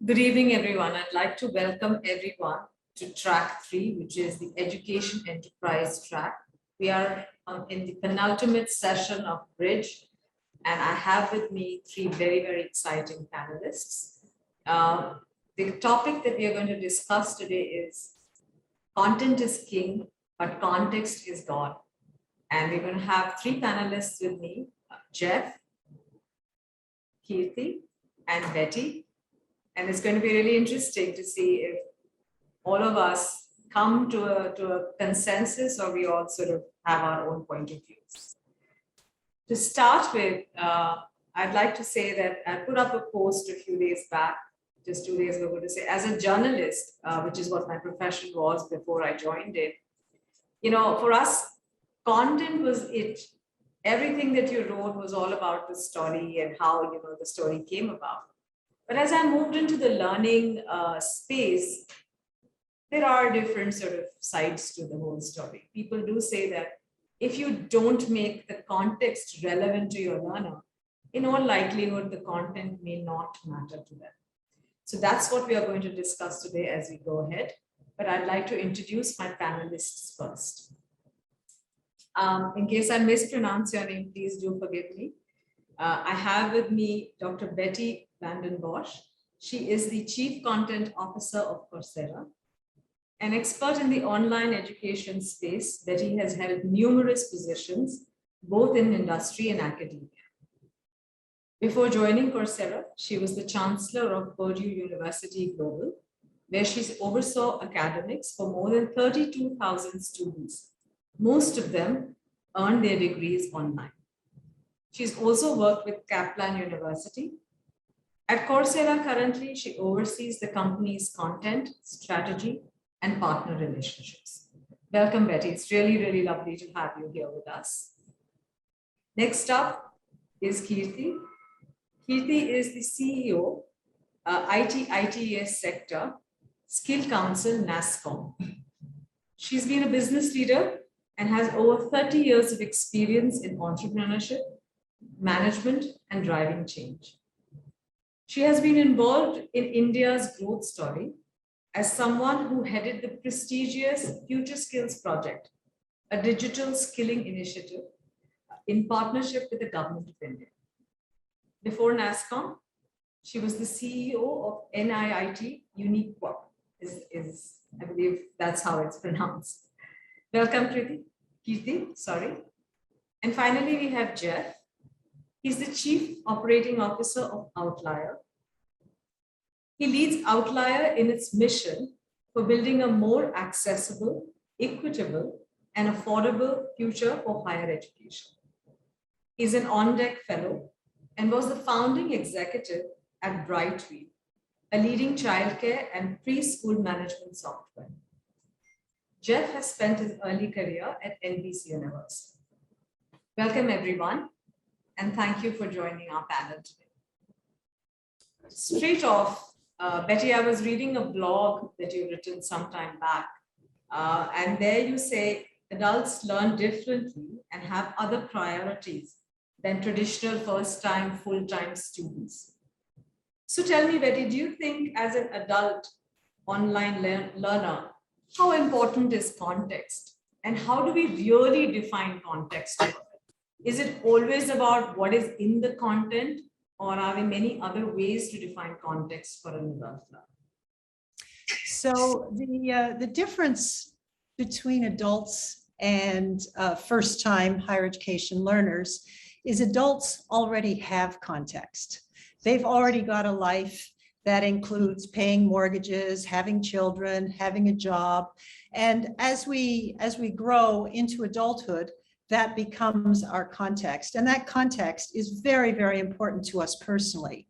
Good evening, everyone. I'd like to welcome everyone to track 3, which is the education enterprise track. We are in the penultimate session of Bridge, and I have with me 3 very, very exciting panelists. The topic that we are going to discuss today is content is king, but context is God. And we're going to have 3 panelists with me, Jeff, Kirti, and Betty. And it's going to be really interesting to see if all of us come to a consensus or we all sort of have our own point of views. To start with, I'd like to say that I put up a post a few days back, just 2 days ago, to say, as a journalist, which is what my profession was before I joined it, for us, content was it. Everything that you wrote was all about the story and how, the story came about. But as I moved into the learning space, there are different sort of sides to the whole story. People do say that if you don't make the context relevant to your learner, in all likelihood, the content may not matter to them. So that's what we are going to discuss today as we go ahead. But I'd like to introduce my panelists first. In case I mispronounce your name, please do forgive me. I have with me Dr. Betty Vandenbosch. She is the Chief Content Officer of Coursera. An expert in the online education space, Betty has held numerous positions, both in industry and academia. Before joining Coursera, she was the Chancellor of Purdue University Global, where she oversaw academics for more than 32,000 students. Most of them earned their degrees online. She's also worked with Kaplan University. At Coursera currently, she oversees the company's content, strategy, and partner relationships. Welcome, Betty. It's really, really lovely to have you here with us. Next up is Kirti. Kirti is the CEO, IT-ITES sector, Skill Council, Nasscom. She's been a business leader and has over 30 years of experience in entrepreneurship, management, and driving change. She has been involved in India's growth story as someone who headed the prestigious Future Skills Project, a digital skilling initiative in partnership with the Government of India. Before Nasscom, she was the CEO of NIIT Uniqua, I believe that's how it's pronounced. Welcome, Kirti, sorry. And finally, we have Jeff. He's the Chief Operating Officer of Outlier. He leads Outlier in its mission for building a more accessible, equitable, and affordable future for higher education. He's an on-deck fellow and was the founding executive at Brightwheel, a leading childcare and preschool management software. Jeff has spent his early career at NBC University. Welcome, everyone. And thank you for joining our panel today. Straight off, Betty, I was reading a blog that you've written some time back, and there you say adults learn differently and have other priorities than traditional first-time, full-time students. So tell me, Betty, do you think as an adult online learner, how important is context? And how do we really define context? Is it always about what is in the content, or are there many other ways to define context for an adult learner? So the difference between adults and first-time higher education learners is adults already have context. They've already got a life that includes paying mortgages, having children, having a job. And as we grow into adulthood, that becomes our context. And that context is very, very important to us personally.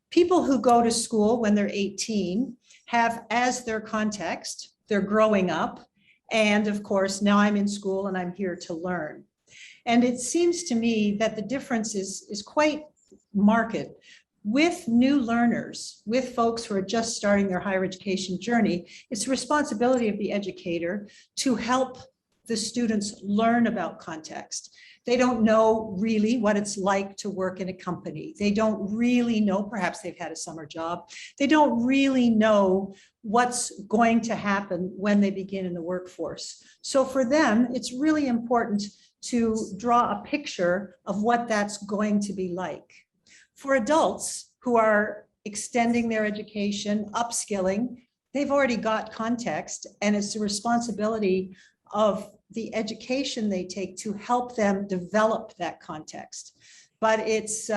People who go to school when they're 18 have as their context, they're growing up. And of course, now I'm in school and I'm here to learn. And it seems to me that the difference is quite marked. With new learners, with folks who are just starting their higher education journey, it's the responsibility of the educator to help the students learn about context. They don't know really what it's like to work in a company. They don't really know, perhaps they've had a summer job. They don't really know what's going to happen when they begin in the workforce. So for them, it's really important to draw a picture of what that's going to be like. For adults who are extending their education, upskilling, they've already got context, and it's the responsibility of the education they take to help them develop that context. But it's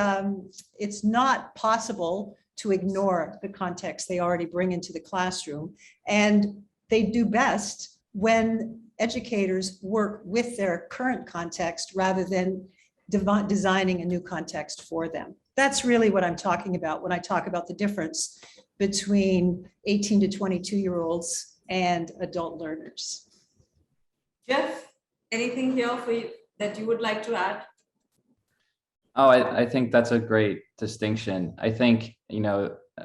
not possible to ignore the context they already bring into the classroom. And they do best when educators work with their current context rather than designing a new context for them. That's really what I'm talking about when I talk about the difference between 18 to 22-year-olds and adult learners. Jeff, anything here for you that you would like to add? Oh, I think that's a great distinction. I think,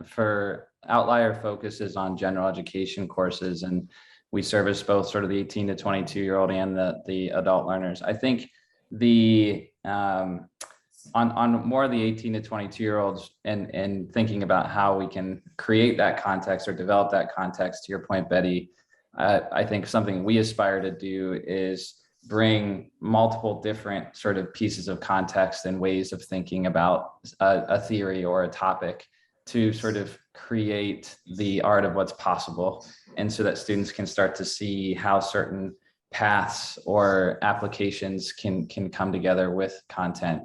for Outlier focuses on general education courses, and we service both sort of the 18 to 22-year-old and the adult learners. I think the on more of the 18 to 22-year-olds and thinking about how we can create that context or develop that context, to your point, Betty, I think something we aspire to do is bring multiple different sort of pieces of context and ways of thinking about a theory or a topic to sort of create the art of what's possible. And so that students can start to see how certain paths or applications can come together with content.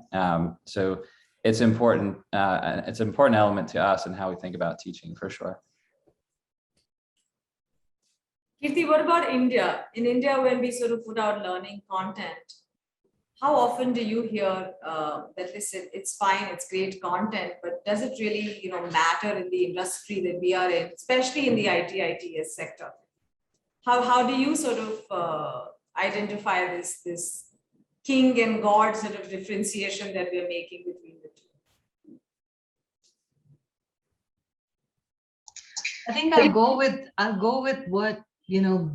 So it's important. It's an important element to us and how we think about teaching, for sure. Kirti, what about India? In India, when we sort of put out learning content, how often do you hear that, listen, it's fine, it's great content, but does it really, matter in the industry that we are in, especially in the IT-ITES sector? How do you sort of identify this king and god sort of differentiation that we're making between the two? I think I'll go with what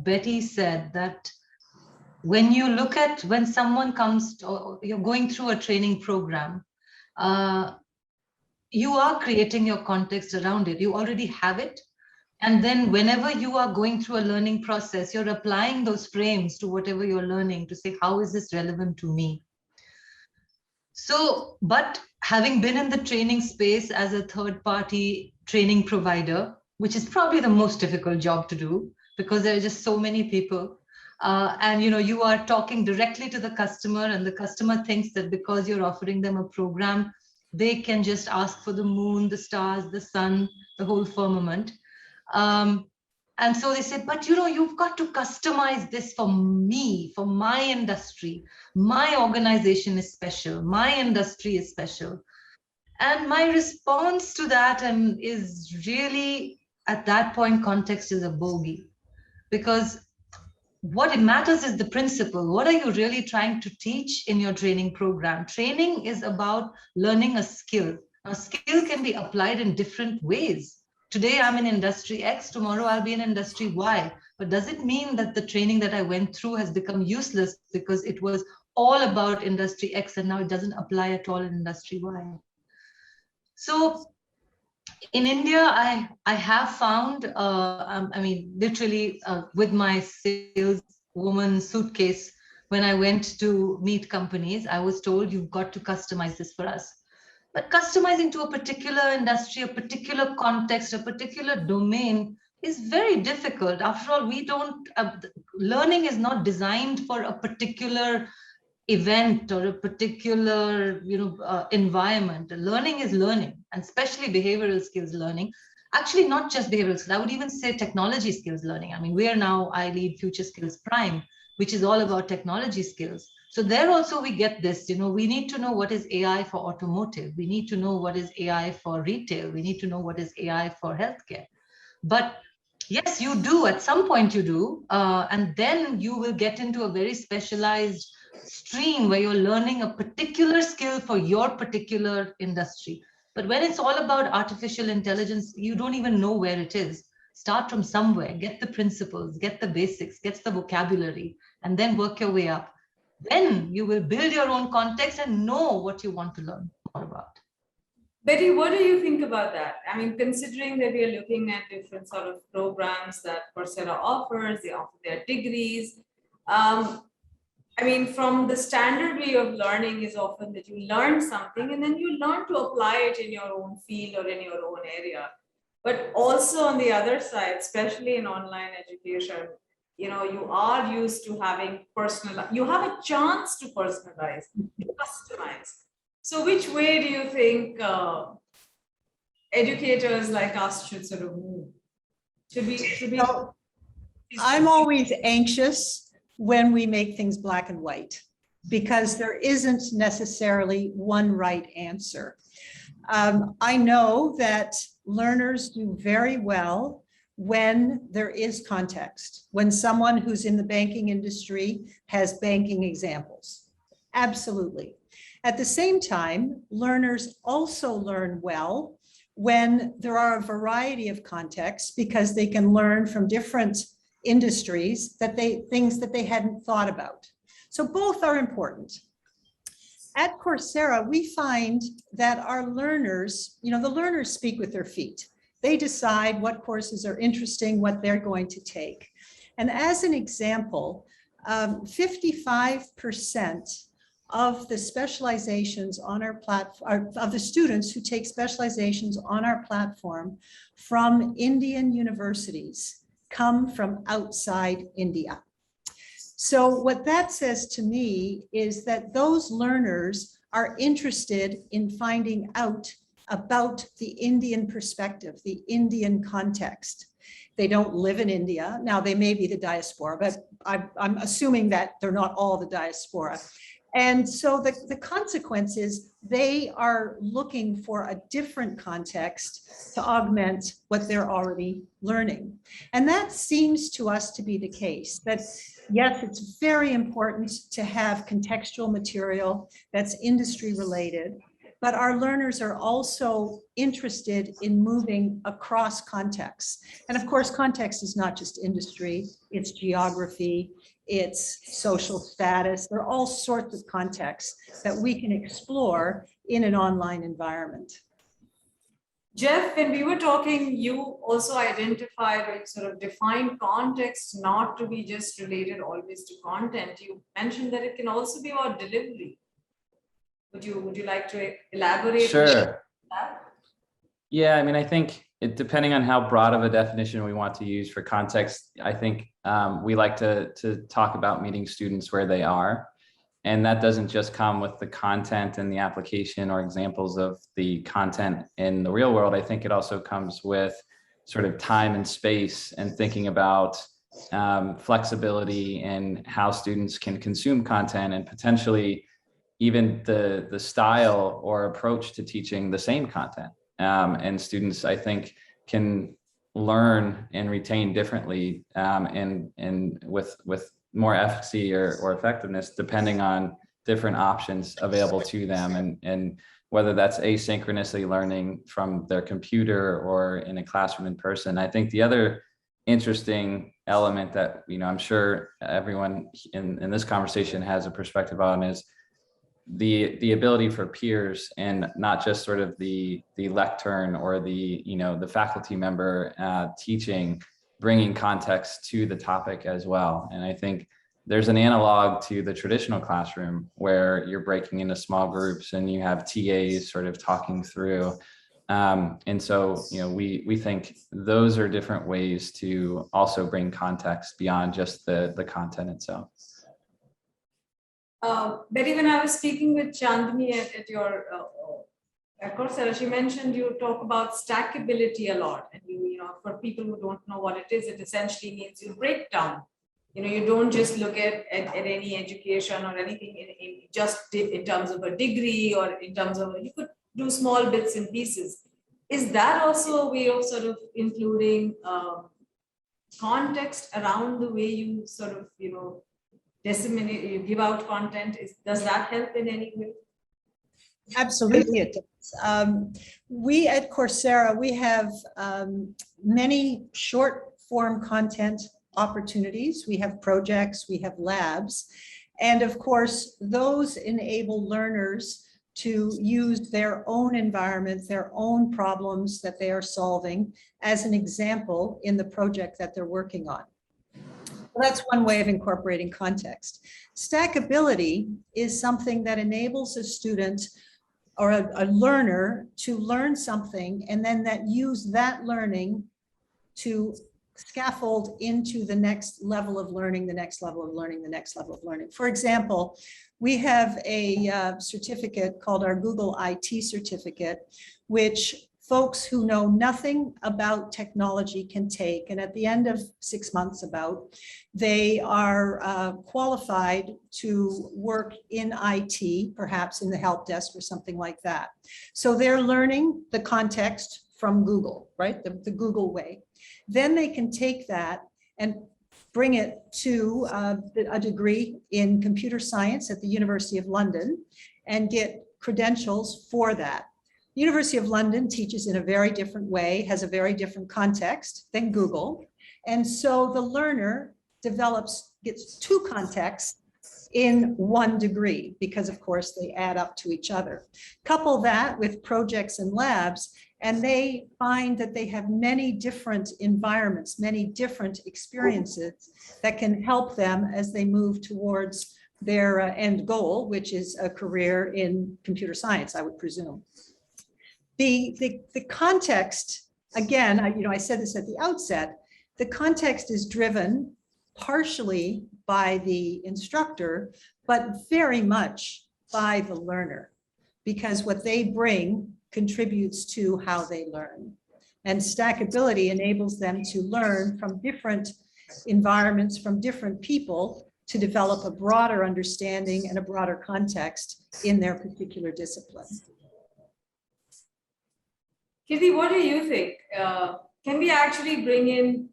Betty said, that when someone comes or you're going through a training program, you are creating your context around it. You already have it. And then whenever you are going through a learning process, you're applying those frames to whatever you're learning to say, how is this relevant to me? So, but having been in the training space as a third-party training provider, which is probably the most difficult job to do because there are just so many people. And you are talking directly to the customer, and the customer thinks that because you're offering them a program, they can just ask for the moon, the stars, the sun, the whole firmament. And so they said, but you've got to customize this for me, for my industry. My organization is special. My industry is special. And my response to that is really, at that point, context is a bogey. Because what it matters is the principle. What are you really trying to teach in your training program? Training is about learning a skill. A skill can be applied in different ways. Today, I'm in industry X, tomorrow I'll be in industry Y. But does it mean that the training that I went through has become useless because it was all about industry X and now it doesn't apply at all in industry Y? So in India, I have found, literally with my saleswoman suitcase, when I went to meet companies, I was told, you've got to customize this for us. But customizing to a particular industry, a particular context, a particular domain is very difficult. After all, learning is not designed for a particular event or a particular environment. Learning is learning, and especially behavioral skills learning. Actually, not just behavioral skills, I would even say technology skills learning. I mean, I lead Future Skills Prime, which is all about technology skills. So there also we get this, we need to know what is AI for automotive. We need to know what is AI for retail. We need to know what is AI for healthcare. But yes, you do, at some point you do. And then you will get into a very specialized stream where you're learning a particular skill for your particular industry. But when it's all about artificial intelligence, you don't even know where it is. Start from somewhere, get the principles, get the basics, get the vocabulary, and then work your way up. Then you will build your own context and know what you want to learn more about. Betty, what do you think about that? I mean, considering that we are looking at different sort of programs that Coursera offers, they offer their degrees. I mean, from the standard way of learning is often that you learn something and then you learn to apply it in your own field or in your own area. But also on the other side, especially in online education, you know, you are used to having you have a chance to personalize, to customize. So which way do you think educators like us should sort of move? Should we? So, I'm always anxious when we make things black and white, because there isn't necessarily one right answer. I know that learners do very well when there is context, when someone who's in the banking industry has banking examples. Absolutely. At the same time, learners also learn well when there are a variety of contexts, because they can learn from different industries things that they hadn't thought about. So both are important. At Coursera, we find that our learners, the learners speak with their feet. They decide what courses are interesting, what they're going to take. And as an example, 55% of the specializations on our platform, of the students who take specializations on our platform from Indian universities come from outside India. So what that says to me is that those learners are interested in finding out about the Indian perspective, the Indian context. They don't live in India. Now, they may be the diaspora, but I'm assuming that they're not all the diaspora. And so the consequence is they are looking for a different context to augment what they're already learning. And that seems to us to be the case, that yes, it's very important to have contextual material that's industry related, but our learners are also interested in moving across contexts. And of course, context is not just industry, it's geography, it's social status. There are all sorts of contexts that we can explore in an online environment. Jeff, when we were talking, you also identified or sort of defined context not to be just related always to content. You mentioned that it can also be about delivery. Would you like to elaborate? Sure. Yeah, I mean, I think depending on how broad of a definition we want to use for context, I think we like to talk about meeting students where they are. And that doesn't just come with the content and the application or examples of the content in the real world. I think it also comes with sort of time and space and thinking about flexibility and how students can consume content, and potentially even the style or approach to teaching the same content. And students, I think, can learn and retain differently and with more efficacy or effectiveness, depending on different options available to them, and whether that's asynchronously learning from their computer or in a classroom in person. I think the other interesting element that I'm sure everyone in this conversation has a perspective on is the ability for peers, and not just sort of the lectern or the faculty member teaching, bringing context to the topic as well. And I think there's an analog to the traditional classroom where you're breaking into small groups and you have TAs sort of talking through. And so, we think those are different ways to also bring context beyond just the content itself. Betty, when I was speaking with Chandni at your Coursera, she mentioned you talk about stackability a lot, and for people who don't know what it is, it essentially means you break down. You don't just look at any education or anything in terms of a degree, or in terms of, you could do small bits and pieces. Is that also a way of sort of including context around the way you sort of disseminate, you give out content? Does that help in any way? Absolutely, it does. We at Coursera, we have many short form content opportunities. We have projects, we have labs. And of course, those enable learners to use their own environment, their own problems that they are solving as an example in the project that they're working on. Well, that's one way of incorporating context. Stackability is something that enables a student or a learner to learn something and then that use that learning to scaffold into the next level of learning, the next level of learning, the next level of learning. For example, we have a certificate called our Google IT certificate, which folks who know nothing about technology can take. And at the end of 6 months they are qualified to work in IT, perhaps in the help desk or something like that. So they're learning the context from Google, right? The Google way. Then they can take that and bring it to a degree in computer science at the University of London and get credentials for that. The University of London teaches in a very different way, has a very different context than Google. And so the learner gets two contexts in one degree, because of course they add up to each other. Couple that with projects and labs, and they find that they have many different environments, many different experiences that can help them as they move towards their end goal, which is a career in computer science, I would presume. The context, again, I said this at the outset, the context is driven partially by the instructor, but very much by the learner, because what they bring contributes to how they learn. And stackability enables them to learn from different environments, from different people, to develop a broader understanding and a broader context in their particular discipline. Kirti, what do you think? Can we actually bring in,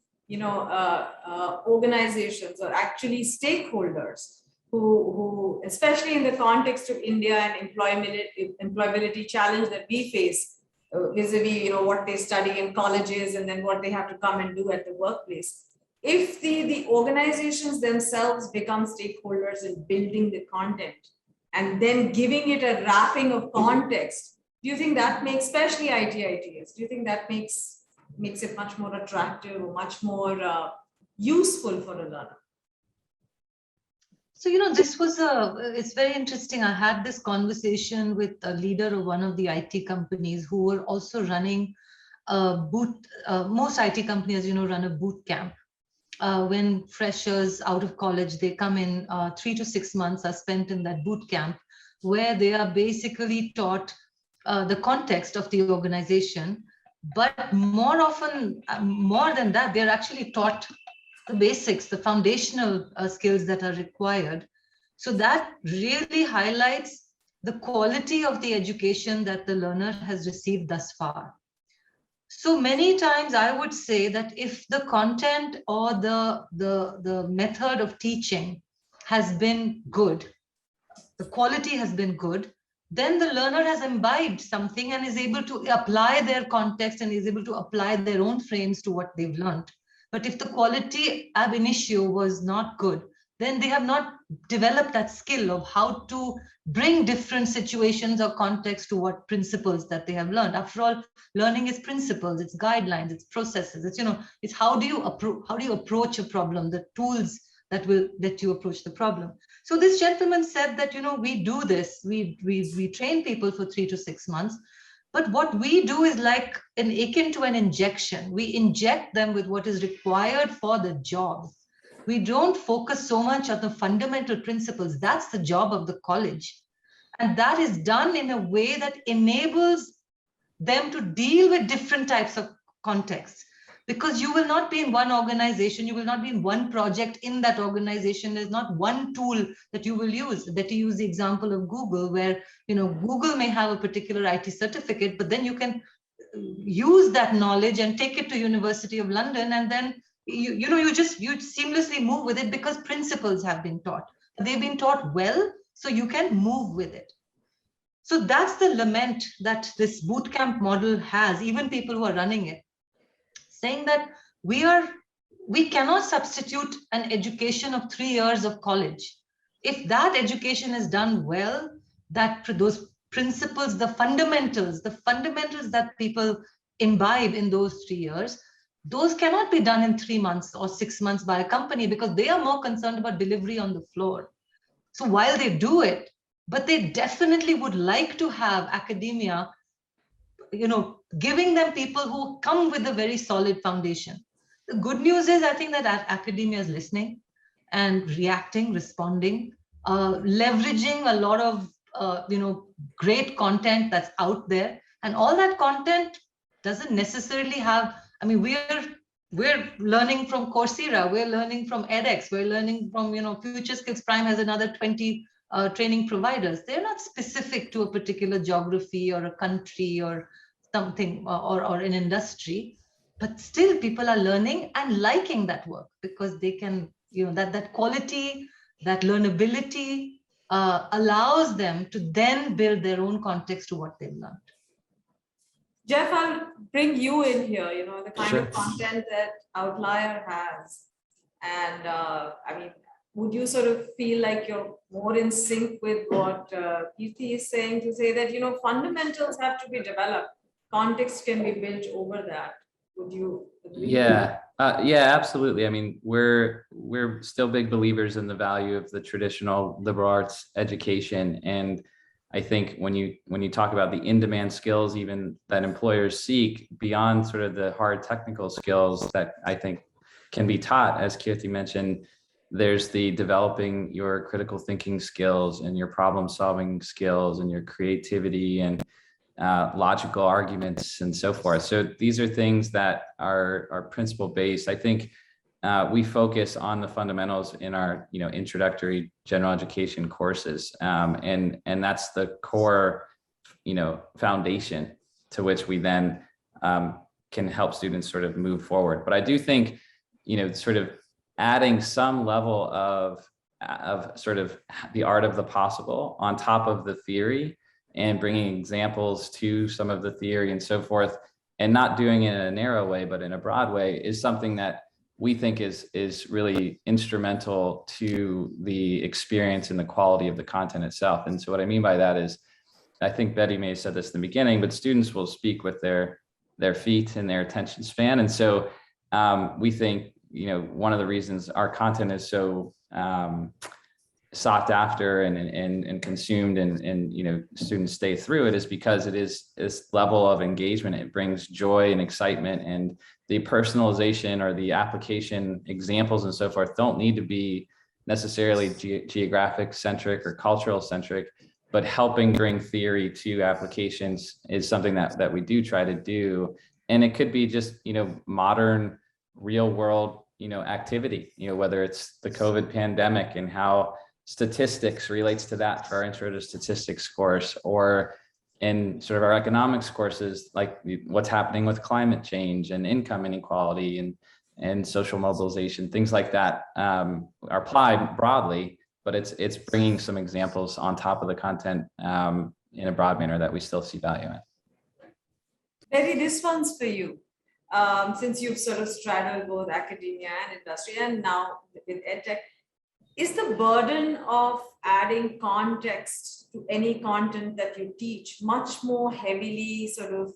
organizations or actually stakeholders who, especially in the context of India and employability challenge that we face, vis-a-vis, what they study in colleges and then what they have to come and do at the workplace. If the organizations themselves become stakeholders in building the content and then giving it a wrapping of context, do you think that makes, especially IT-ITES, do you think that makes it much more attractive or much more useful for a learner? So, it's very interesting. I had this conversation with a leader of one of the IT companies who were also running most IT companies, run a boot camp. When freshers out of college, they come in, 3 to 6 months are spent in that boot camp, where they are basically taught the context of the organization, but more often, more than that, they're actually taught the basics, the foundational skills that are required. So that really highlights the quality of the education that the learner has received thus far. So many times I would say that if the content or the method of teaching has been good, the quality has been good, then the learner has imbibed something and is able to apply their context and is able to apply their own frames to what they've learned. But if the quality ab initio was not good, then they have not developed that skill of how to bring different situations or context to what principles that they have learned. After all, learning is principles, it's guidelines, it's processes, it's how do you approach a problem, the tools that will let you approach the problem. So this gentleman said that, we do this, we train people for 3 to 6 months, but what we do is like akin to an injection. We inject them with what is required for the job. We don't focus so much on the fundamental principles. That's the job of the college. And that is done in a way that enables them to deal with different types of contexts. Because you will not be in one organization, you will not be in one project in that organization. There's not one tool that you will use. Better use the example of Google, where Google may have a particular IT certificate, but then you can use that knowledge and take it to University of London, and then you seamlessly move with it because principles have been taught. They've been taught well, so you can move with it. So that's the lament that this bootcamp model has, even people who are running it, saying that we cannot substitute an education of 3 years of college. If that education is done well, that those principles, the fundamentals that people imbibe in those 3 years, those cannot be done in 3 months or 6 months by a company, because they are more concerned about delivery on the floor. So while they do it, but they definitely would like to have academia, giving them people who come with a very solid foundation. The good news is, I think that academia is listening and reacting, responding, leveraging a lot of great content that's out there, and all that content doesn't necessarily have. I mean, we're learning from Coursera, we're learning from edX, we're learning from Future Skills Prime has another 20 training providers. They're not specific to a particular geography or a country or something or an industry, but still people are learning and liking that work because they can, that quality, that learnability allows them to then build their own context to what they've learned. Jeff, I'll bring you in here, the kind Sure. of content that Outlier has. And I mean, would you sort of feel like you're more in sync with what Kirti is saying, to say that, fundamentals have to be developed, context can be built over that? Would you agree? Yeah, absolutely. I mean, we're still big believers in the value of the traditional liberal arts education. And I think when you talk about the in-demand skills, even that employers seek, beyond sort of the hard technical skills that I think can be taught, as Kirti mentioned, there's the developing your critical thinking skills and your problem solving skills and your creativity and logical arguments and so forth. So these are things that are principle based. I think we focus on the fundamentals in our introductory general education courses, and that's the core foundation to which we then can help students sort of move forward. But I do think sort of adding some level of sort of the art of the possible on top of the theory, and bringing examples to some of the theory and so forth, and not doing it in a narrow way, but in a broad way, is something that we think is really instrumental to the experience and the quality of the content itself. And so what I mean by that is, I think Betty may have said this in the beginning, but students will speak with their feet and their attention span. And so we think, one of the reasons our content is so sought after and consumed and students stay through it is because it is this level of engagement. It brings joy and excitement, and the personalization or the application examples and so forth don't need to be necessarily geographic centric or cultural centric, but helping bring theory to applications is something that we do try to do. And it could be just modern real world activity, whether it's the COVID pandemic and how statistics relates to that for our intro to statistics course, or in sort of our economics courses, like what's happening with climate change and income inequality and social mobilization, things like that are applied broadly, but it's bringing some examples on top of the content in a broad manner that we still see value in. Betty, this one's for you. Since you've sort of straddled both academia and industry, and now with EdTech, is the burden of adding context to any content that you teach much more heavily sort of,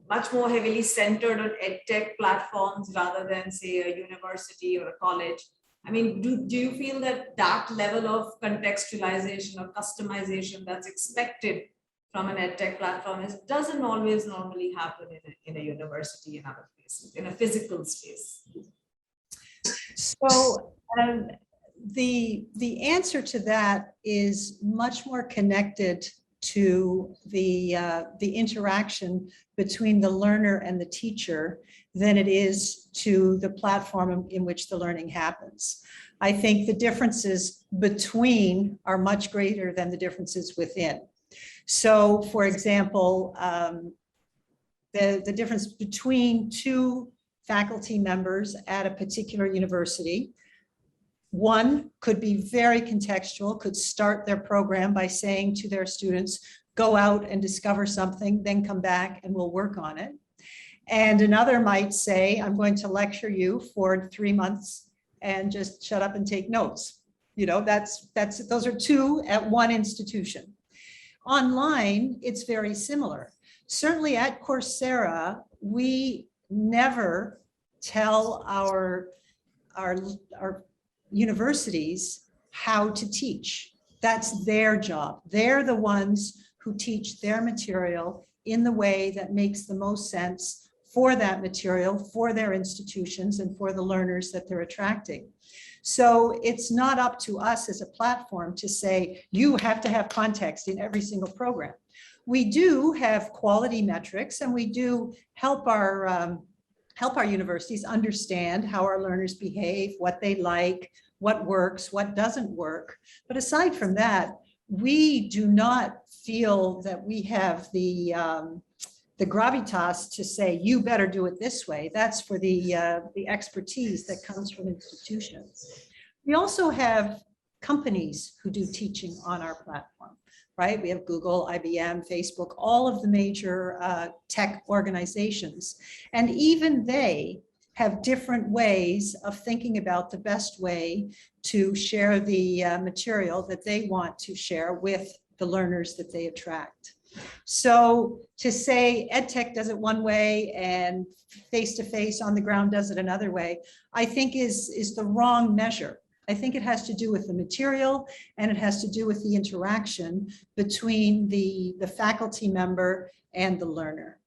much more heavily centered on EdTech platforms rather than, say, a university or a college? I mean, do you feel that level of contextualization or customization that's expected from an EdTech platform doesn't always normally happen in a university and other places, in a physical space? So the answer to that is much more connected to the interaction between the learner and the teacher than it is to the platform in which the learning happens. I think the differences between are much greater than the differences within. So, for example, the difference between two faculty members at a particular university One could be very contextual, could start their program by saying to their students, go out and discover something, then come back and we'll work on it. And another might say, I'm going to lecture you for 3 months and just shut up and take notes. You know, those are two at one institution. Online, it's very similar. Certainly at Coursera, we never tell our universities how to teach. That's their job. They're the ones who teach their material in the way that makes the most sense for that material, for their institutions, and for the learners that they're attracting. So it's not up to us as a platform to say, you have to have context in every single program. We do have quality metrics, and we do help our universities understand how our learners behave, what they like, what works, what doesn't work. But aside from that, we do not feel that we have the gravitas to say, you better do it this way. That's for the expertise that comes from institutions. We also have companies who do teaching on our platform, right? We have Google, IBM, Facebook, all of the major tech organizations. And even they have different ways of thinking about the best way to share the material that they want to share with the learners that they attract. So to say EdTech does it one way and face-to-face on the ground does it another way, I think is the wrong measure. I think it has to do with the material, and it has to do with the interaction between the faculty member and the learner.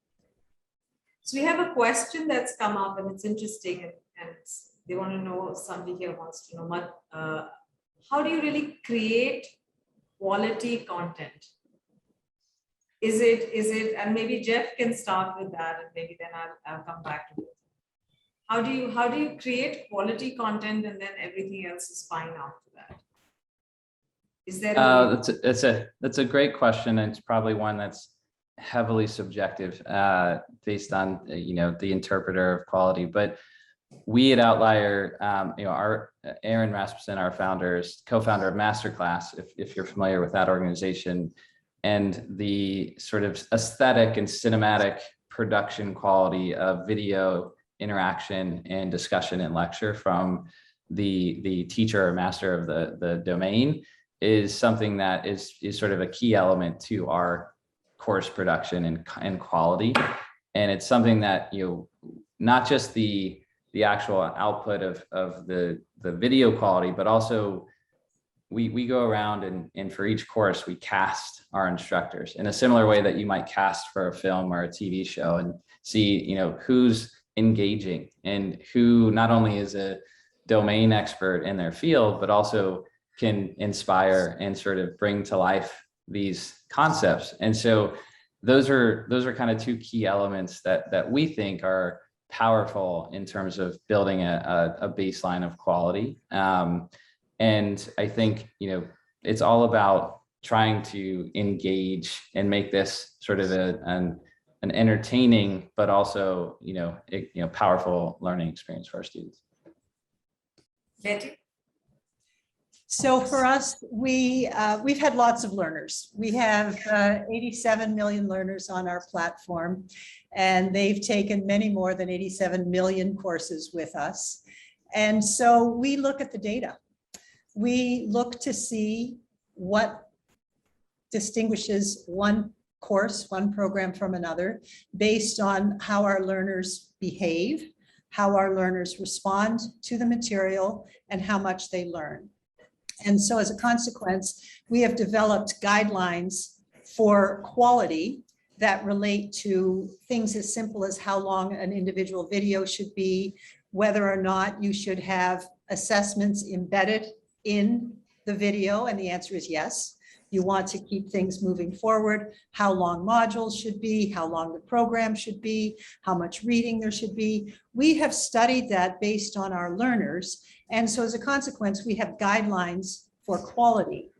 So we have a question that's come up, and it's interesting, and they want to know, somebody here wants to know, how do you really create quality content? Is it, and maybe Jeff can start with that, and maybe then I'll come back to it. How do you create quality content, and then everything else is fine after that? Is there that's a great question, and it's probably one that's heavily subjective based on the interpreter of quality. But we at Outlier, our Aaron Rasmussen, our co-founder of Masterclass, if you're familiar with that organization, and the sort of aesthetic and cinematic production quality of video interaction and discussion and lecture from the teacher or master of the domain is something that is sort of a key element to our course production and quality. And it's something that, not just the actual output of the video quality, but also we go around and for each course, we cast our instructors in a similar way that you might cast for a film or a TV show, and see, who's engaging and who not only is a domain expert in their field, but also can inspire and sort of bring to life these concepts. And so those are kind of two key elements that we think are powerful in terms of building a baseline of quality. And I think, it's all about trying to engage and make this sort of an entertaining, but also, powerful learning experience for our students. Betty? So for us, we've had lots of learners. We have 87 million learners on our platform, and they've taken many more than 87 million courses with us. And so we look at the data. We look to see what distinguishes one course, one program from another, based on how our learners behave, how our learners respond to the material, and how much they learn. And so as a consequence, we have developed guidelines for quality that relate to things as simple as how long an individual video should be, whether or not you should have assessments embedded in the video, and the answer is yes. You want to keep things moving forward, how long modules should be, how long the program should be, how much reading there should be. We have studied that based on our learners. And so as a consequence, we have guidelines for quality.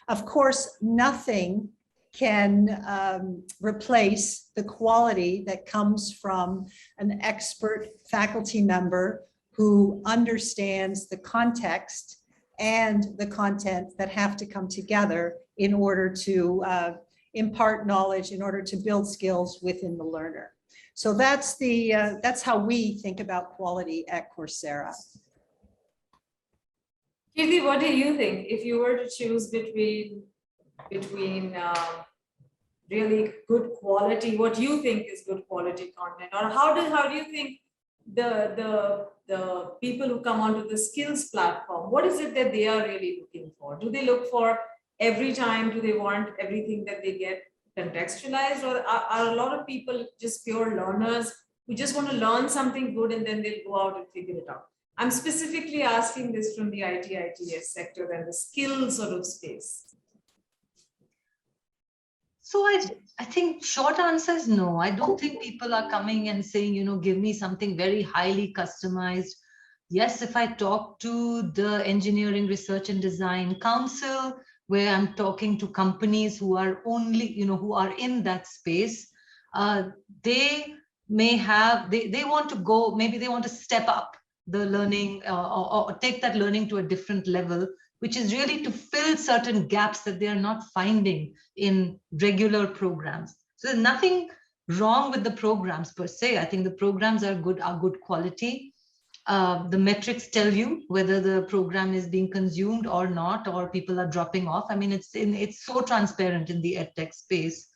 Of course, nothing can replace the quality that comes from an expert faculty member who understands the context and the content that have to come together in order to impart knowledge, in order to build skills within the learner. So that's how we think about quality at Coursera. Kirti, what do you think if you were to choose between really good quality, what you think is good quality content, or how do you think the people who come onto the skills platform, what is it that they are really looking for? Do they look for every time, do they want everything that they get contextualized, or are a lot of people just pure learners who just want to learn something good and then they'll go out and figure it out? I'm specifically asking this from the IT-ITES sector and the skill sort of space. So I think short answer is no. I don't think people are coming and saying, you know, give me something very highly customized. Yes, if I talk to the Engineering Research and Design Council, where I'm talking to companies who are only, you know, who are in that space, they may have, they want to go, maybe they want to step up the learning or take that learning to a different level, which is really to fill certain gaps that they are not finding in regular programs. So there's nothing wrong with the programs per se. I think the programs are good quality. The metrics tell you whether the program is being consumed or not, or people are dropping off. I mean, it's so transparent in the edtech space.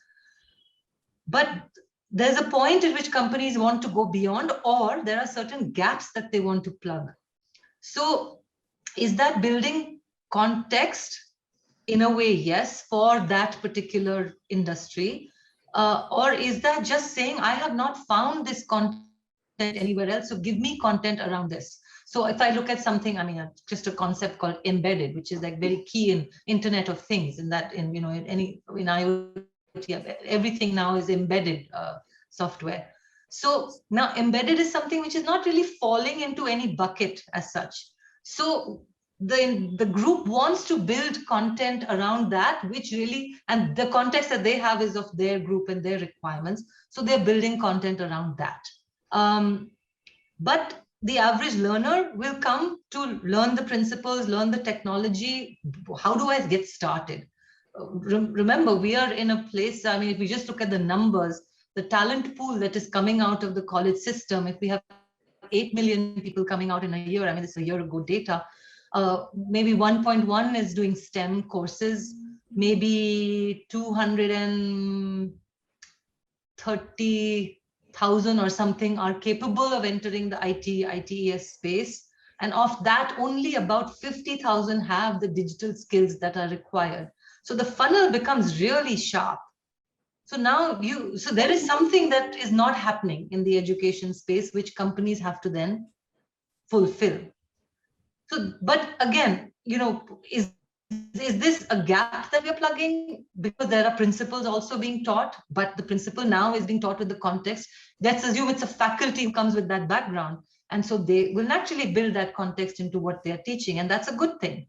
But there's a point at which companies want to go beyond, or there are certain gaps that they want to plug. So is that building context? In a way, yes, for that particular industry. Or is that just saying, I have not found this content anywhere else, so give me content around this. So if I look at something, I mean, just a concept called embedded, which is like very key in Internet of Things, in that, in, you know, in IoT, everything now is embedded software. So now embedded is something which is not really falling into any bucket as such. So the group wants to build content around that, which really, and the context that they have is of their group and their requirements. So they're building content around that. But the average learner will come to learn the principles, learn the technology. How do I get started? Remember, we are in a place, I mean, if we just look at the numbers, the talent pool that is coming out of the college system, if we have 8 million people coming out in a year, I mean, it's a year ago data, maybe 1.1 is doing STEM courses, maybe 230,000 or something are capable of entering the IT-ITES space. And of that, only about 50,000 have the digital skills that are required. So the funnel becomes really sharp. So now so there is something that is not happening in the education space, which companies have to then fulfill. So, but again, you know, is this a gap that we're plugging? Because there are principles also being taught, but the principle now is being taught with the context. Let's assume it's a faculty who comes with that background. And so they will naturally build that context into what they're teaching. And that's a good thing.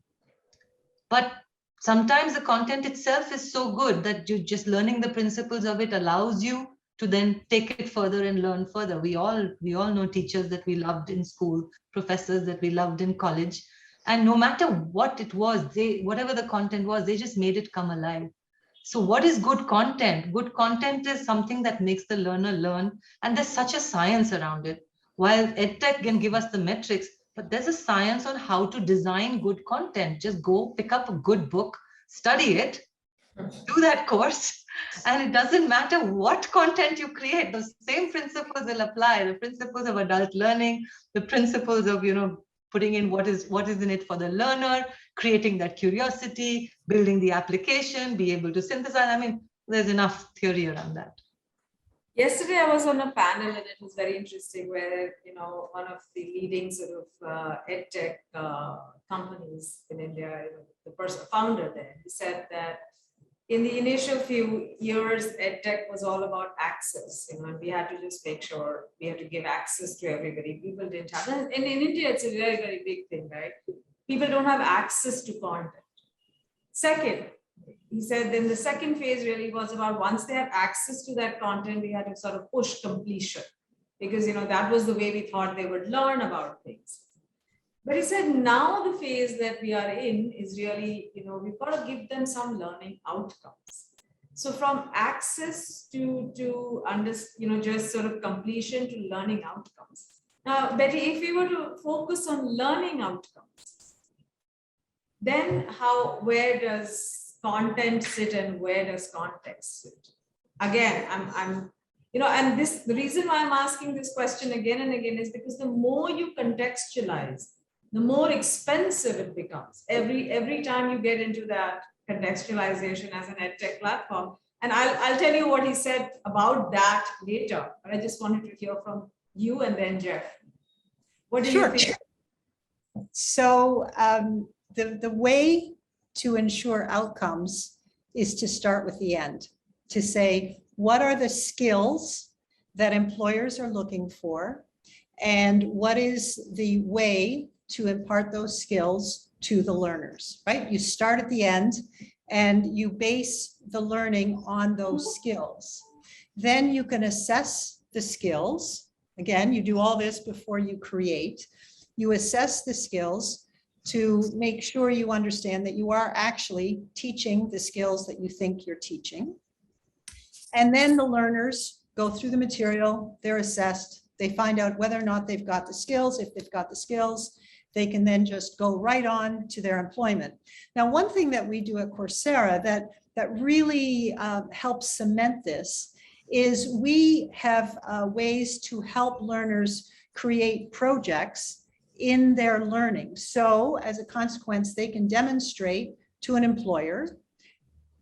But sometimes the content itself is so good that you just learning the principles of it allows you to then take it further and learn further. We all know teachers that we loved in school, professors that we loved in college. And no matter what it was, whatever the content was, they just made it come alive. So what is good content? Good content is something that makes the learner learn. And there's such a science around it. While EdTech can give us the metrics, but there's a science on how to design good content. Just go pick up a good book, study it, do that course, and it doesn't matter what content you create, those same principles will apply. The principles of adult learning, the principles of, you know, putting in what is in it for the learner, creating that curiosity, building the application, be able to synthesize. I mean, there's enough theory around that. Yesterday, I was on a panel and it was very interesting where, you know, one of the leading sort of edtech companies in India, the founder there, he said that in the initial few years, edtech was all about access, you know, and we had to just make sure we had to give access to everybody. People didn't have, and in India, it's a very, very big thing, right? People don't have access to content. Second, he said then the second phase really was about once they had access to that content, we had to sort of push completion because, you know, that was the way we thought they would learn about things. But he said now the phase that we are in is really, we've got to give them some learning outcomes. So from access to just sort of completion to learning outcomes. Now, Betty, if we were to focus on learning outcomes, then where does content sit and where does context sit? Again, and the reason why I'm asking this question again and again is because the more you contextualize, the more expensive it becomes. Every time you get into that contextualization as an edtech platform, and I'll tell you what he said about that later, but I just wanted to hear from you and then Jeff. What do you think? So the way to ensure outcomes is to start with the end, to say, what are the skills that employers are looking for? And what is the way to impart those skills to the learners, right? You start at the end and you base the learning on those skills. Then you can assess the skills. Again, you do all this before you create. You assess the skills to make sure you understand that you are actually teaching the skills that you think you're teaching. And then the learners go through the material, they're assessed, they find out whether or not they've got the skills. If they've got the skills, they can then just go right on to their employment. Now, one thing that we do at Coursera that really helps cement this is we have ways to help learners create projects in their learning. So as a consequence, they can demonstrate to an employer.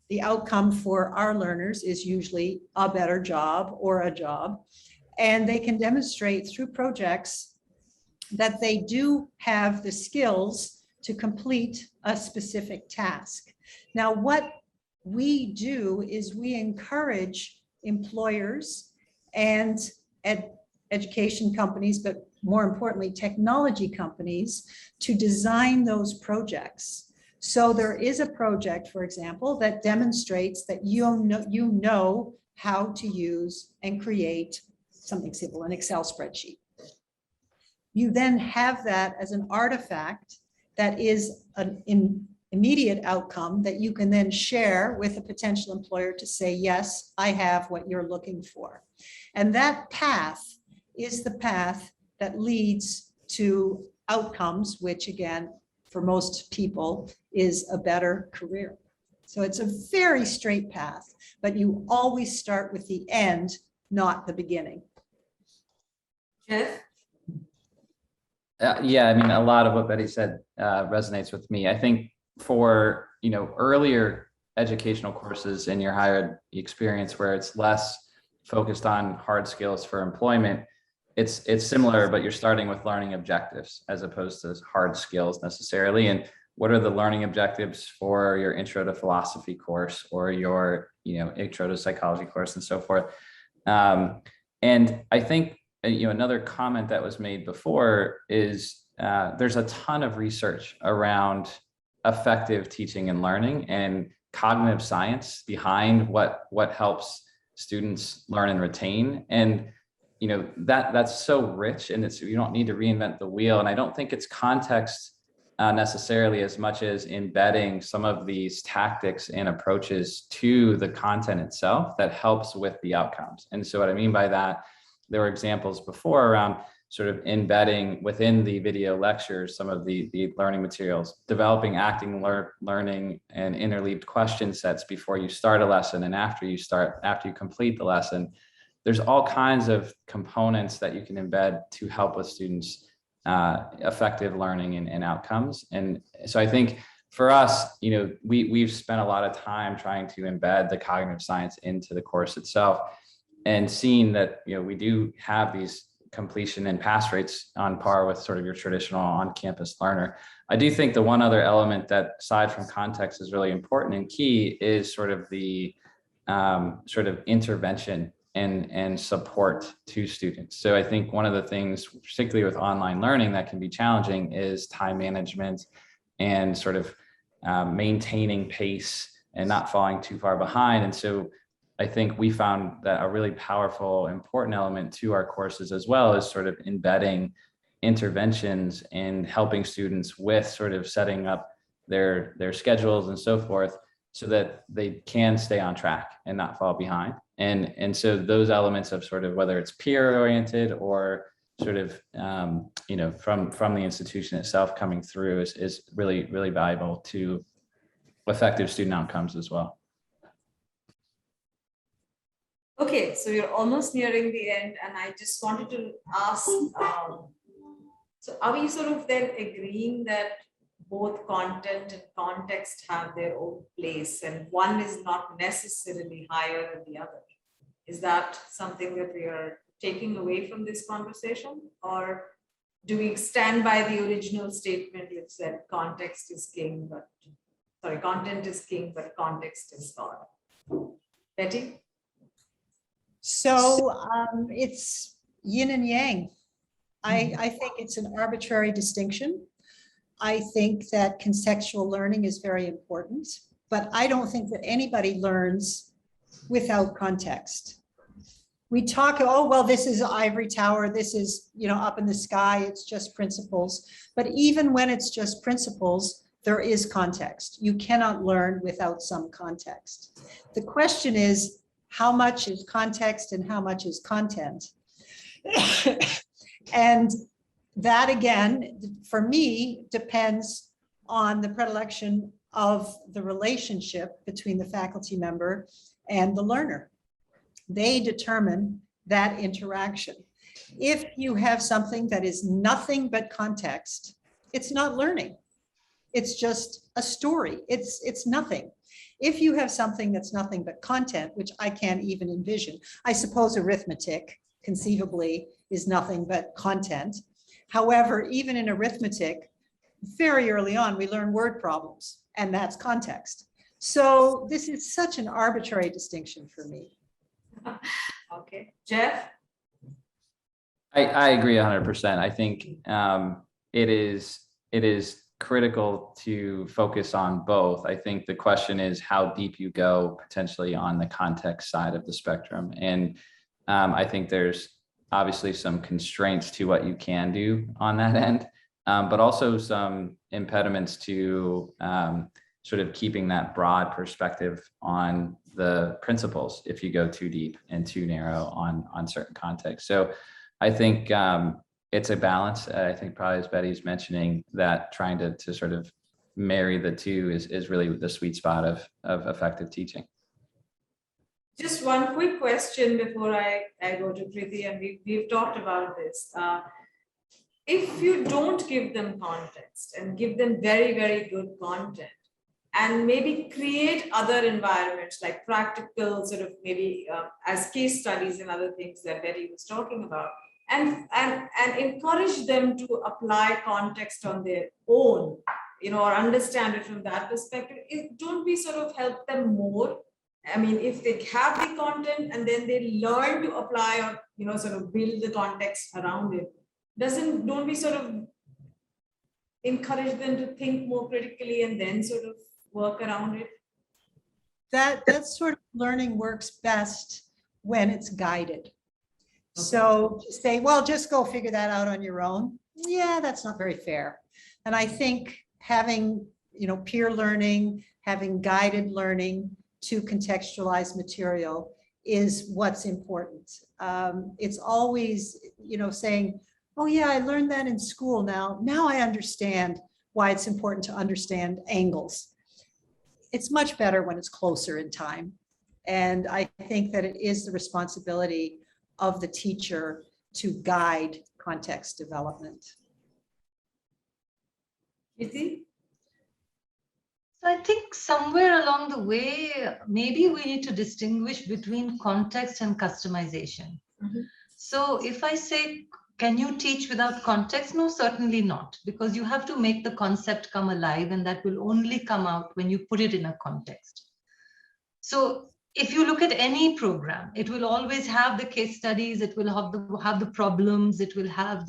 The outcome for our learners is usually a better job or a job. And they can demonstrate through projects that they do have the skills to complete a specific task. Now, what we do is we encourage employers and education companies, but more importantly, technology companies, to design those projects. So there is a project, for example, that demonstrates that you know how to use and create something simple, an Excel spreadsheet. You then have that as an artifact that is an immediate outcome that you can then share with a potential employer to say, yes, I have what you're looking for. And that path is the path that leads to outcomes, which again, for most people, is a better career. So it's a very straight path, but you always start with the end, not the beginning. Jeff? Yeah, I mean, a lot of what Betty said resonates with me. I think for, earlier educational courses in your higher ed experience where it's less focused on hard skills for employment, it's similar, but you're starting with learning objectives as opposed to hard skills necessarily. And what are the learning objectives for your intro to philosophy course or your, intro to psychology course and so forth. And I think, another comment that was made before is there's a ton of research around effective teaching and learning and cognitive science behind what helps students learn and retain. And that's so rich, and you don't need to reinvent the wheel. And I don't think it's context necessarily as much as embedding some of these tactics and approaches to the content itself that helps with the outcomes. And so what I mean by that, there were examples before around sort of embedding within the video lectures some of the learning materials, developing acting learning and interleaved question sets before you start a lesson and after you complete the lesson. There's all kinds of components that you can embed to help with students' effective learning and outcomes. And so I think for us, we've spent a lot of time trying to embed the cognitive science into the course itself and seeing that, we do have these completion and pass rates on par with sort of your traditional on-campus learner. I do think the one other element that, aside from context, is really important and key is sort of the sort of intervention and support to students. So I think one of the things, particularly with online learning, that can be challenging is time management and sort of maintaining pace and not falling too far behind. And so I think we found that a really powerful, important element to our courses as well is sort of embedding interventions and helping students with sort of setting up their schedules and so forth, so that they can stay on track and not fall behind. And so those elements of sort of whether it's peer oriented or sort of you know, from the institution itself coming through is really, really valuable to effective student outcomes as well. Okay, so we're almost nearing the end, and I just wanted to ask, so are we sort of then agreeing that both content and context have their own place and one is not necessarily higher than the other? Is that something that we are taking away from this conversation, or do we stand by the original statement which said context is king, but sorry, content is king, but context is God? Betty? So it's yin and yang. I think it's an arbitrary distinction. I think that contextual learning is very important, but I don't think that anybody learns without context. We talk, oh, well, this is ivory tower, this is, you know, up in the sky, it's just principles. But even when it's just principles, there is context. You cannot learn without some context. The question is, how much is context and how much is content? And that, again, for me, depends on the predilection of the relationship between the faculty member and the learner. They determine that interaction. If you have something that is nothing but context, it's not learning. It's just a story. It's nothing. If you have something that's nothing but content, which I can't even envision, I suppose arithmetic conceivably is nothing but content. However, even in arithmetic, very early on, we learn word problems, and that's context. So this is such an arbitrary distinction for me. Okay, Jeff? I agree 100%. I think it is critical to focus on both. I think the question is how deep you go potentially on the context side of the spectrum. And I think there's obviously some constraints to what you can do on that end, but also some impediments to sort of keeping that broad perspective on the principles if you go too deep and too narrow on certain contexts. So I think it's a balance. I think probably as Betty's mentioning, that trying to sort of marry the two is really the sweet spot of effective teaching. Just one quick question before I go to Kirti, and we've talked about this. If you don't give them context and give them very, very good content, and maybe create other environments like practical sort of maybe as case studies and other things that Betty was talking about, and encourage them to apply context on their own, you know, or understand it from that perspective, don't we sort of help them more? I mean, if they have the content and then they learn to apply or, you know, sort of build the context around it, don't we sort of encourage them to think more critically and then sort of work around it? That sort of learning works best when it's guided. Okay. So to say, well, just go figure that out on your own. Yeah, that's not very fair. And I think having, you know, peer learning, having guided learning to contextualize material is what's important. It's always, you know, saying, oh yeah, I learned that in school. Now I understand why it's important to understand angles. It's much better when it's closer in time. And I think that it is the responsibility of the teacher to guide context development. Kirti? So I think somewhere along the way, maybe we need to distinguish between context and customization. Mm-hmm. So if I say, can you teach without context? No, certainly not, because you have to make the concept come alive, and that will only come out when you put it in a context. So if you look at any program, it will always have the case studies, it will have the problems, it will have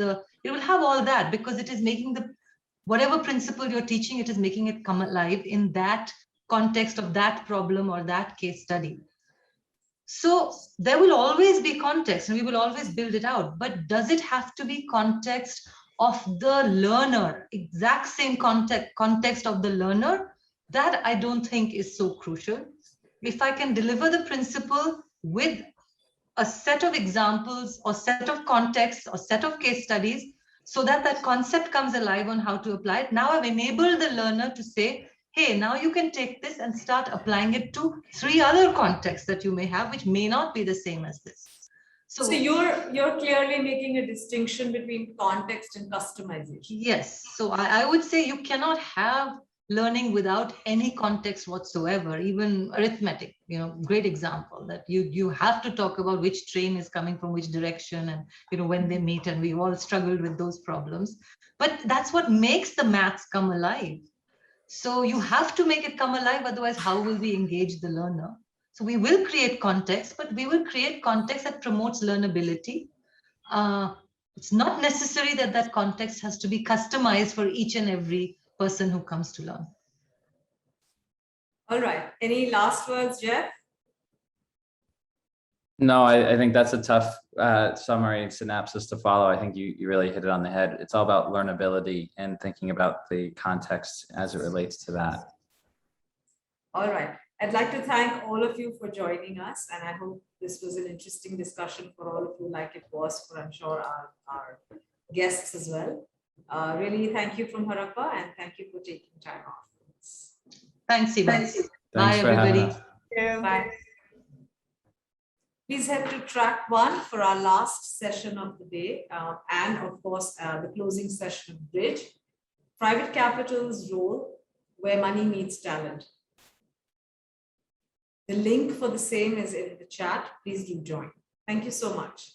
all that, because it is making whatever principle you're teaching, it is making it come alive in that context of that problem or that case study. So there will always be context and we will always build it out, but does it have to be context of the learner, exact same context of the learner, that I don't think is so crucial. If I can deliver the principle with a set of examples or set of contexts or set of case studies, so that that concept comes alive on how to apply it. Now I've enabled the learner to say, hey, now you can take this and start applying it to 3 other contexts that you may have, which may not be the same as this. So you're clearly making a distinction between context and customization. Yes. So I would say you cannot have learning without any context whatsoever, even arithmetic, great example that you have to talk about which train is coming from which direction and, when they meet, and we all struggled with those problems. But that's what makes the maths come alive. So you have to make it come alive, otherwise how will we engage the learner? So we will create context, but we will create context that promotes learnability. It's not necessary that that context has to be customized for each and every person who comes to learn. All right. Any last words, Jeff? No, I think that's a tough summary and synopsis to follow. I think you really hit it on the head. It's all about learnability and thinking about the context as it relates to that. All right. I'd like to thank all of you for joining us, and I hope this was an interesting discussion for all of you, like it was for, I'm sure, our guests as well. Really, thank you from Harappa, and thank you for taking time off. Thanks, Seema. Thanks Bye, for having everybody. us. Bye. Please head to track 1 for our last session of the day, and of course, the closing session of Bridge, Private Capital's Role, Where Money Meets Talent. The link for the same is in the chat. Please do join. Thank you so much.